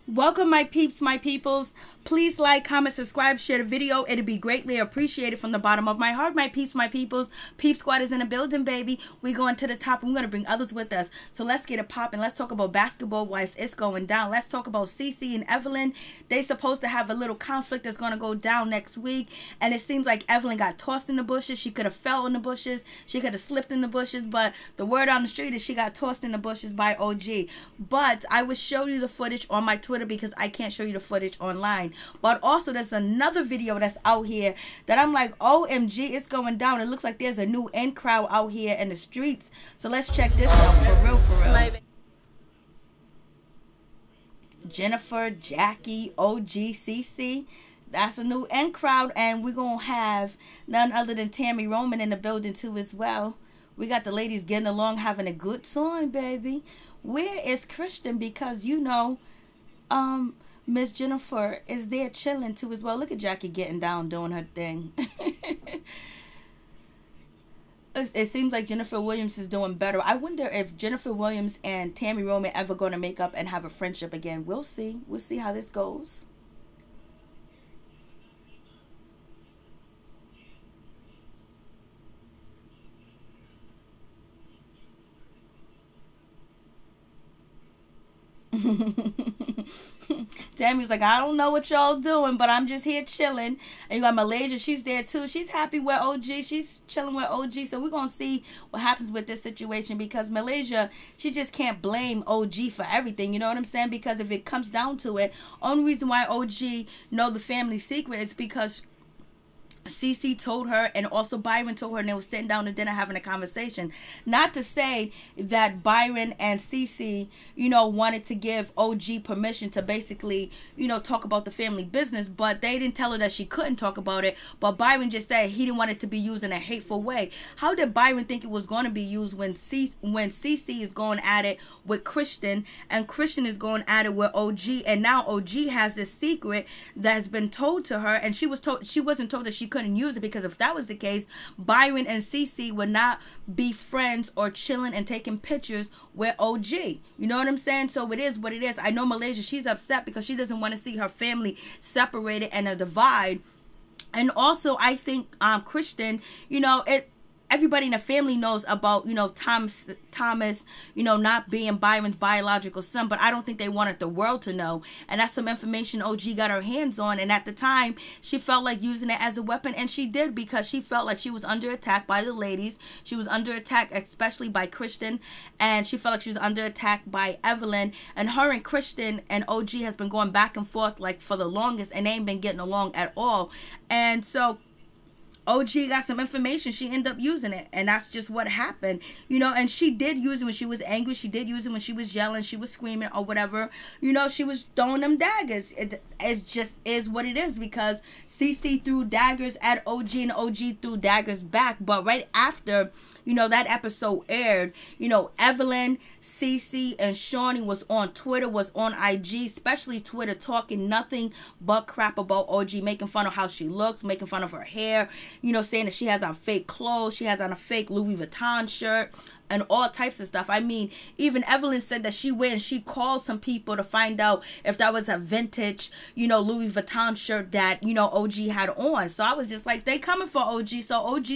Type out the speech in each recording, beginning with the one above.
Welcome, my peeps, my peoples. Please like, comment, subscribe, share the video. It'd be greatly appreciated from the bottom of my heart, my peeps, my peoples. Peep Squad is in the building, baby. We're going to the top, and we're going to bring others with us. So let's get it popping. Let's talk about basketball wives. It's going down. Let's talk about Cece and Evelyn. They supposed to have a little conflict that's going to go down next week. And it seems like Evelyn got tossed in the bushes. She could have fell in the bushes. She could have slipped in the bushes. But the word on the street is she got tossed in the bushes by OG. But I will show you the footage on my Twitter because I can't show you the footage online. But also there's another video that's out here that I'm like, OMG, it's going down. It looks like there's a new in crowd out here in the streets. So let's check this out for real, for real. Maybe. Jennifer, Jackie, OG, CC. That's a new in crowd, and we're gonna have none other than Tammy Roman in the building too as well. We got the ladies getting along, having a good time, baby. Where is Christian? Because you know, Miss Jennifer is there chilling too as well. Look at Jackie getting down, doing her thing. It seems like Jennifer Williams is doing better. I wonder if Jennifer Williams and Tammy Roman ever going to make up and have a friendship again. We'll see. We'll see how this goes. Tammy's like, I don't know what y'all doing, but I'm just here chilling. And you got Malaysia, she's there too. She's happy with OG. She's chilling with OG. So we're going to see what happens with this situation, because Malaysia, she just can't blame OG for everything. You know what I'm saying? Because if it comes down to it, only reason why OG know the family secret is because Cece told her, and also Byron told her, and they were sitting down to dinner having a conversation. Not to say that Byron and Cece, you know, wanted to give OG permission to basically, you know, talk about the family business, but they didn't tell her that she couldn't talk about it. But Byron just said he didn't want it to be used in a hateful way. How did Byron think it was going to be used when Cece is going at it with Christian, and Christian is going at it with OG, and now OG has this secret that's been told to her, and she wasn't told that she couldn't use it, because if that was the case, Byron and Cece would not be friends or chilling and taking pictures with OG. You know what I'm saying? So it is what it is. I know Malaysia, she's upset because she doesn't want to see her family separated and a divide. And also I think Christian, you know, everybody in the family knows about, you know, Thomas, you know, not being Byron's biological son, but I don't think they wanted the world to know. And that's some information OG got her hands on. And at the time, she felt like using it as a weapon, and she did, because she felt like she was under attack by the ladies. She was under attack, especially by Christian, and she felt like she was under attack by Evelyn. And her and Christian and OG has been going back and forth like for the longest, and they ain't been getting along at all. And so OG got some information, she ended up using it, and that's just what happened, you know. And she did use it when she was angry, she did use it when she was yelling, she was screaming or whatever, you know. She was throwing them daggers. It just is what it is, because CC threw daggers at OG and OG threw daggers back. But right after, you know, that episode aired, you know, Evelyn, CC, and Shawnee was on Twitter, was on IG, especially Twitter, talking nothing but crap about OG, making fun of how she looks, making fun of her hair, you know, saying that she has on fake clothes, she has on a fake Louis Vuitton shirt, and all types of stuff. I mean, even Evelyn said that she went and she called some people to find out if that was a vintage, you know, Louis Vuitton shirt that, you know, OG had on. So I was just like, they coming for OG, so OG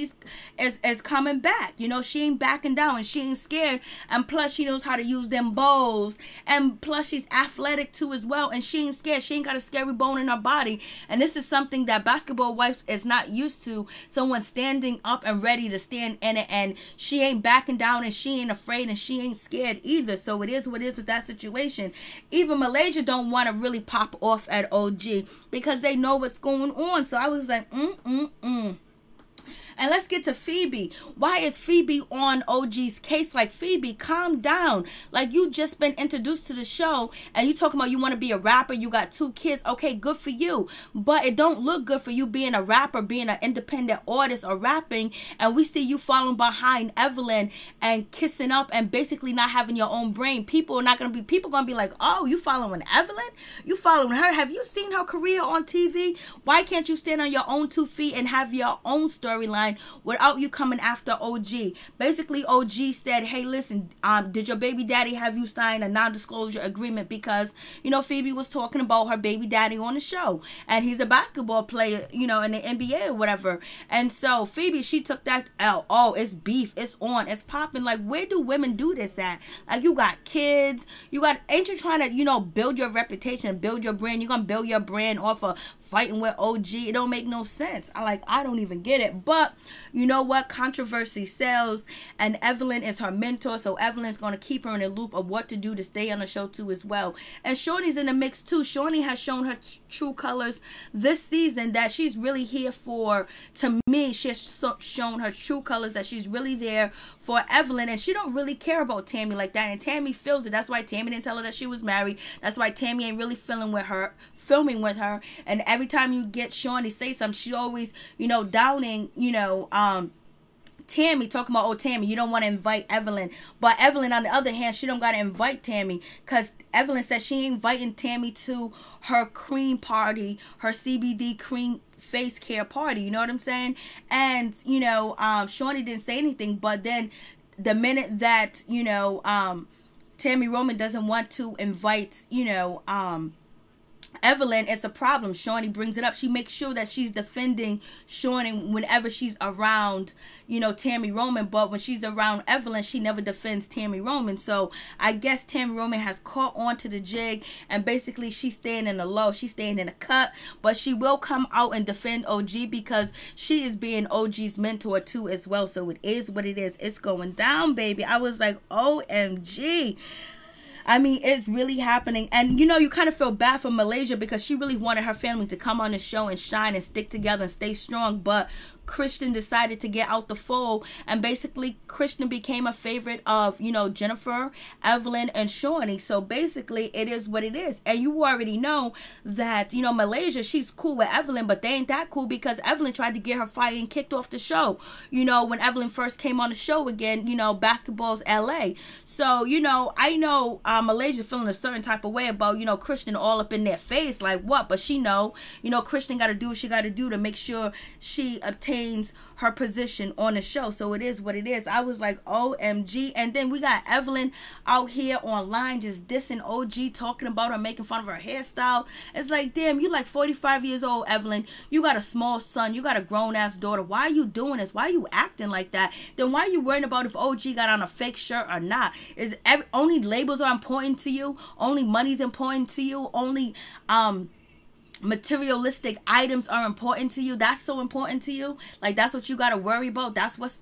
is coming back. You know, she ain't backing down, and she ain't scared. And plus, she knows how to use them bows. And plus, she's athletic too as well, and she ain't scared. She ain't got a scary bone in her body. And this is something that basketball wife is not used to. Someone standing up and ready to stand in it, and she ain't backing down, and she ain't afraid, and she ain't scared either. So it is what it is with that situation. Even Malaysia don't want to really pop off at OG because they know what's going on. So I was like, And let's get to Feby. Why is Feby on OG's case? Like, Feby, calm down. Like, you just been introduced to the show, and you talking about you want to be a rapper, you got 2 kids. Okay, good for you. But it don't look good for you being a rapper, being an independent artist or rapping, and we see you following behind Evelyn and kissing up and basically not having your own brain. People are going to be like, oh, you following Evelyn? You following her? Have you seen her career on TV? Why can't you stand on your own 2 feet and have your own storyline shine without you coming after OG. Basically, OG said, hey, listen, did your baby daddy have you sign a non-disclosure agreement? Because, you know, Feby was talking about her baby daddy on the show, and he's a basketball player, you know, in the NBA or whatever. And so Feby, she took that out. Oh, it's beef, it's on, it's popping. Like, where do women do this at? Like, you got kids, ain't you trying to, you know, build your reputation, build your brand? You're gonna build your brand off of fighting with OG. It don't make no sense. I don't even get it. But you know what? Controversy sells, and Evelyn is her mentor, so Evelyn's gonna keep her in the loop of what to do to stay on the show too as well. And Shaunie's in the mix too. Shawnee has shown her true colors this season, that she's really here for, to me, she's shown her true colors, that she's really there for Evelyn, and she don't really care about Tammy like that, and Tammy feels it. That's why Tammy didn't tell her that she was married. That's why Tammy ain't really filming with her. And every time you get Shawnee say something, she always, you know, downing, you know, Tammy, talking about, oh, Tammy, you don't want to invite Evelyn. But Evelyn, on the other hand, she don't got to invite Tammy, because Evelyn says she ain't inviting Tammy to her cream party, her CBD cream face care party. You know what I'm saying? And, you know, Shawnee didn't say anything, but then the minute that, you know, Tammy Roman doesn't want to invite, you know, Evelyn, it's a problem. Shawnee brings it up. She makes sure that she's defending Shawnee whenever she's around, you know, Tammy Roman. But when she's around Evelyn, she never defends Tammy Roman. So I guess Tammy Roman has caught on to the jig, and basically she's staying in the low. She's staying in the cut, but she will come out and defend OG, because she is being OG's mentor too as well. So it is what it is. It's going down, baby. I was like, OMG. I mean, it's really happening. And, you know, you kind of feel bad for Malaysia, because she really wanted her family to come on the show and shine and stick together and stay strong. But Christian decided to get out the fold, and basically Christian became a favorite of, you know, Jennifer, Evelyn, and Shawnee. So basically it is what it is. And you already know that, you know, Malaysia, she's cool with Evelyn, but they ain't that cool, because Evelyn tried to get her fired and kicked off the show, you know, when Evelyn first came on the show again. You know, basketball's LA. So, you know, I know Malaysia feeling a certain type of way about, you know, Christian all up in their face, like what? But she know, you know, Christian got to do what she got to do to make sure she obtains her position on the show. So it is what it is. I was like, OMG. And then we got Evelyn out here online just dissing OG, talking about her, making fun of her hairstyle. It's like, damn, you like 45 years old, Evelyn. You got a small son. You got a grown-ass daughter. Why are you doing this? Why are you acting like that? Then why are you worrying about if OG got on a fake shirt or not? Is only labels are important to you? Only money's important to you? Only materialistic items are important to you? That's so important to you? Like, that's what you got to worry about? That's what's,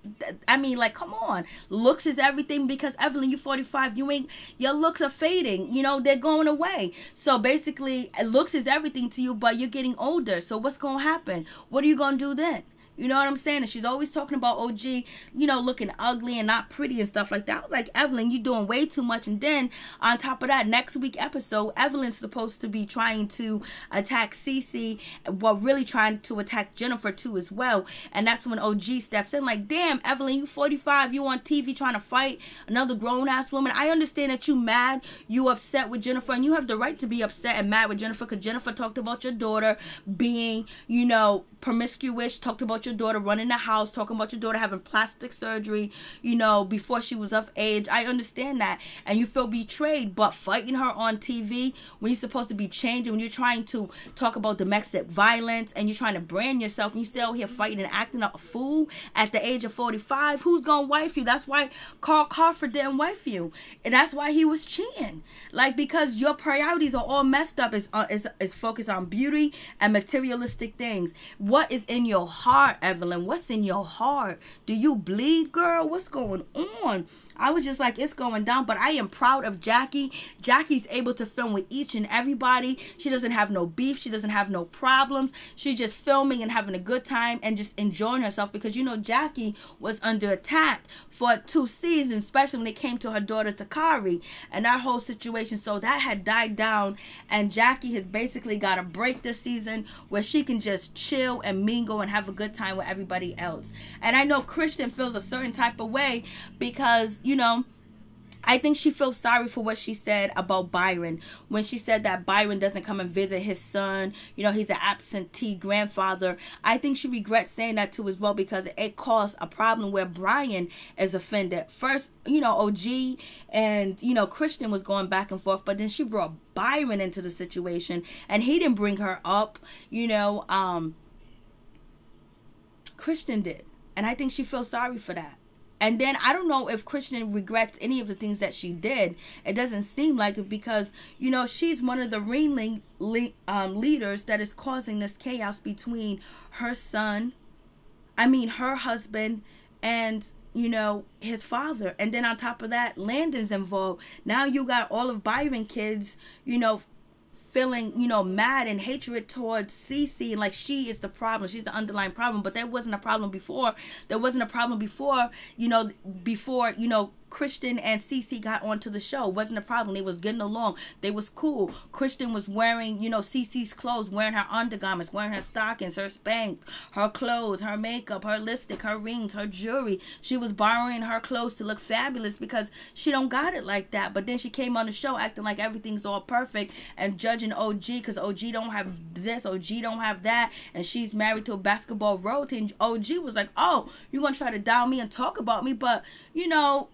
I mean, like, come on. Looks is everything, because Evelyn, you 45, your looks are fading, you know, they're going away. So basically, looks is everything to you, but you're getting older. So what's going to happen? What are you going to do then? You know what I'm saying? And she's always talking about OG, you know, looking ugly and not pretty and stuff like that. I was like, Evelyn, you're doing way too much. And then on top of that, next week episode, Evelyn's supposed to be trying to attack Cece, while really trying to attack Jennifer too as well. And that's when OG steps in, like, damn, Evelyn, you 45, you on TV trying to fight another grown-ass woman. I understand that you mad, you upset with Jennifer, and you have the right to be upset and mad with Jennifer, because Jennifer talked about your daughter being, you know, promiscuous, talked about your daughter running the house, talking about your daughter having plastic surgery, you know, before she was of age. I understand that, and you feel betrayed. But fighting her on TV when you're supposed to be changing, when you're trying to talk about domestic violence and you're trying to brand yourself, and you still here fighting and acting up a fool at the age of 45, who's gonna wife you? That's why Carl Crawford didn't wife you, and that's why he was cheating. Like, because your priorities are all messed up. Is focused on beauty and materialistic things. What is in your heart, Evelyn? What's in your heart? Do you bleed, girl? What's going on? I was just like, it's going down. But I am proud of Jackie. Jackie's able to film with each and everybody. She doesn't have no beef. She doesn't have no problems. She's just filming and having a good time and just enjoying herself, because, you know, Jackie was under attack for 2 seasons, especially when it came to her daughter Takari and that whole situation. So that had died down, and Jackie has basically got a break this season where she can just chill and mingle and have a good time with everybody else. And I know Christian feels a certain type of way, because, you know, I think she feels sorry for what she said about Byron when she said that Byron doesn't come and visit his son. You know, he's an absentee grandfather. I think she regrets saying that too as well, because it caused a problem where Brian is offended. First, you know, OG and, you know, Christian was going back and forth, but then she brought Byron into the situation and he didn't bring her up. You know, Christian did. And I think she feels sorry for that. And then I don't know if Christian regrets any of the things that she did. It doesn't seem like it, because, you know, she's one of the ringling leaders that is causing this chaos between her son, her husband, and, you know, his father. And then on top of that, Landon's involved. Now you got all of Byron kids, you know, feeling, you know, mad and hatred towards Cece, and like she is the problem. She's the underlying problem. But there wasn't a problem before. There wasn't a problem before, you know, Christian and Cece got onto the show. It wasn't a problem. They was getting along. They was cool. Christian was wearing, you know, Cece's clothes, wearing her undergarments, wearing her stockings, her Spanx, her clothes, her makeup, her lipstick, her rings, her jewelry. She was borrowing her clothes to look fabulous because she don't got it like that. But then she came on the show acting like everything's all perfect and judging OG because OG don't have this, OG don't have that, and she's married to a basketball royalty. And OG was like, oh, you're going to try to down me and talk about me, but, you know,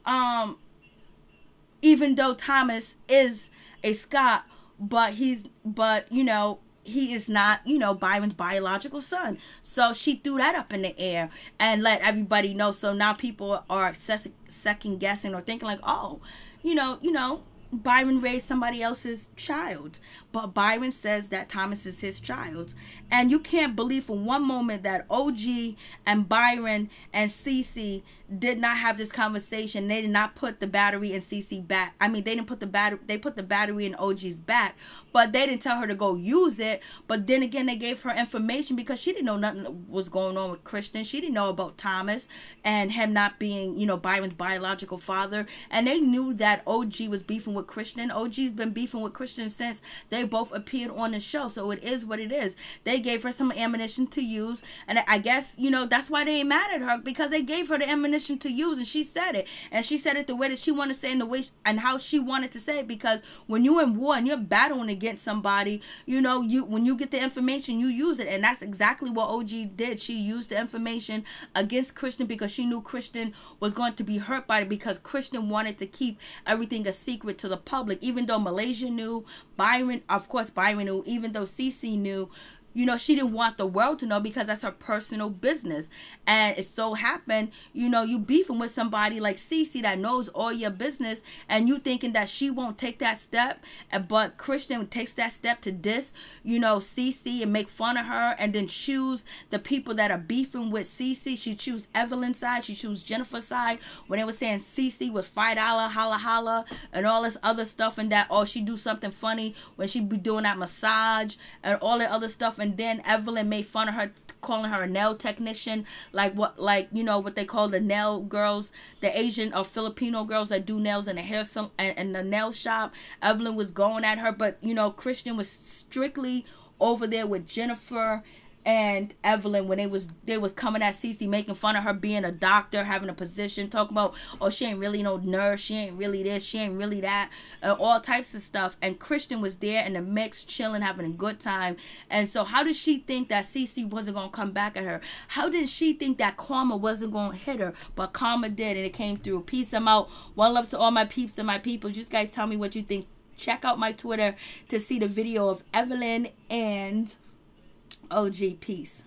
even though Thomas is a Scott, but you know, he is not, you know, Byron's biological son. So she threw that up in the air and let everybody know. So now people are second guessing or thinking like, oh, you know, Byron raised somebody else's child. But Byron says that Thomas is his child. And you can't believe for one moment that OG and Byron and Cece did not have this conversation. They did not put the battery in Cece back. They didn't put the battery, they put the battery in OG's back, but they didn't tell her to go use it. But then again, they gave her information because she didn't know nothing was going on with Christian. She didn't know about Thomas and him not being, you know, Byron's biological father. And they knew that OG was beefing with Christian. OG's been beefing with Christian since they both appeared on the show. So it is what it is. They gave her some ammunition to use. And I guess, you know, that's why they ain't mad at her, because they gave her the ammunition to use, and she said it. And she said it the way that she wanted to say, in the way and how she wanted to say it, because when you're in war and you're battling against somebody, you know, when you get the information, you use it. And that's exactly what OG did. She used the information against Christian because she knew Christian was going to be hurt by it, because Christian wanted to keep everything a secret to the public, even though Malaysia knew, Byron knew, even though Cece knew. You know, she didn't want the world to know because that's her personal business. And it so happened, you know, you beefing with somebody like Cece that knows all your business, and you thinking that she won't take that step. But Christian takes that step to diss, you know, Cece and make fun of her, and then choose the people that are beefing with Cece. She choose Evelyn's side. She choose Jennifer's side when they were saying Cece was $5 holla holla and all this other stuff, and that, oh, she do something funny when she be doing that massage and all that other stuff. And then Evelyn made fun of her, calling her a nail technician, like you know what they call the nail girls, the Asian or Filipino girls that do nails in the hair and the nail shop. Evelyn was going at her, but you know, Christian was strictly over there with Jennifer and Evelyn when they was coming at Cece, making fun of her being a doctor, having a position, talking about, oh, she ain't really no nurse, she ain't really this, she ain't really that, all types of stuff. And Christian was there in the mix, chilling, having a good time. And so how did she think that Cece wasn't going to come back at her? How did she think that karma wasn't going to hit her? But karma did, and it came through. Peace, I'm out. One love to all my peeps and my people. Just guys tell me what you think. Check out my Twitter to see the video of Evelyn and OG. Peace.